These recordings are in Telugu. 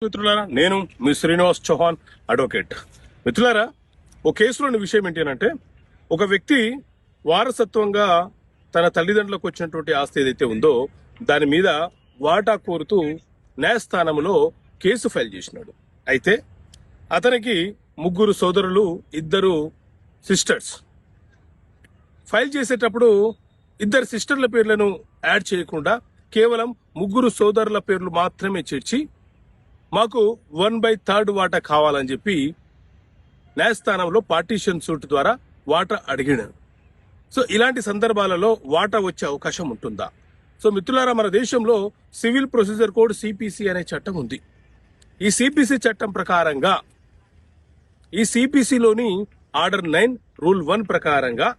మిత్రులారా, నేను మీ శ్రీనివాస్ చౌహాన్ అడ్వకేట్. మిత్రులారా, ఓ కేసులోని విషయం ఏంటంటే, ఒక వ్యక్తి వారసత్వంగా తన తల్లిదండ్రులకు వచ్చినటువంటి ఆస్తి ఏదైతే ఉందో దాని మీద వాటా కోరుతూ న్యాయస్థానంలో కేసు ఫైల్ చేసినాడు. అయితే అతనికి ముగ్గురు సోదరులు, ఇద్దరు సిస్టర్స్. ఫైల్ చేసేటప్పుడు ఇద్దరు సిస్టర్ల పేర్లను యాడ్ చేయకుండా కేవలం ముగ్గురు సోదరుల పేర్లు మాత్రమే చేర్చి మాకు 1/3 వాటా కావాలని చెప్పి న్యాయస్థానంలో పార్టీషన్ సూట్ ద్వారా వాటా అడిగినారు. సో ఇలాంటి సందర్భాలలో వాటా వచ్చే అవకాశం ఉంటుందా? సో మిత్రులారా, మన దేశంలో సివిల్ ప్రొసీజర్ కోడ్ సిపిసి అనే చట్టం ఉంది. ఈ సిపిసి చట్టం ప్రకారంగా, ఈ సిపిసిలోని ఆర్డర్ 9 రూల్ 1 ప్రకారంగా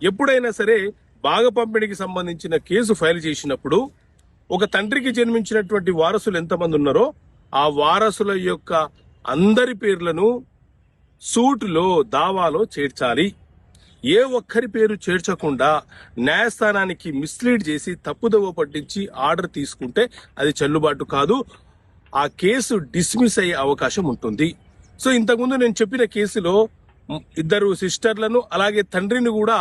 ఎప్పుడైనా సరే భాగ పంపిణీకి సంబంధించిన కేసు ఫైల్ చేసినప్పుడు ఒక తండ్రికి జన్మించినటువంటి వారసులు ఎంతమంది ఉన్నారో ఆ వారసుల యొక్క అందరి పేర్లను సూటులో, దావాలో చేర్చాలి. ఏ ఒక్కరి పేరు చేర్చకుండా న్యాయస్థానానికి మిస్లీడ్ చేసి తప్పుదోవ పట్టించి ఆర్డర్ తీసుకుంటే అది చెల్లుబాటు కాదు. ఆ కేసు డిస్మిస్ అయ్యే అవకాశం ఉంటుంది. సో ఇంతకుముందు నేను చెప్పిన కేసులో ఇద్దరు సిస్టర్లను అలాగే తండ్రిని కూడా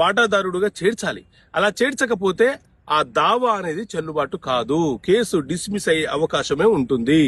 వాటాదారుడుగా చేర్చాలి. అలా చేర్చకపోతే ఆ దావా అనేది చెల్లుబాటు కాదు, కేసు డిస్మిస్ అయ్యే అవకాశమే ఉంటుంది.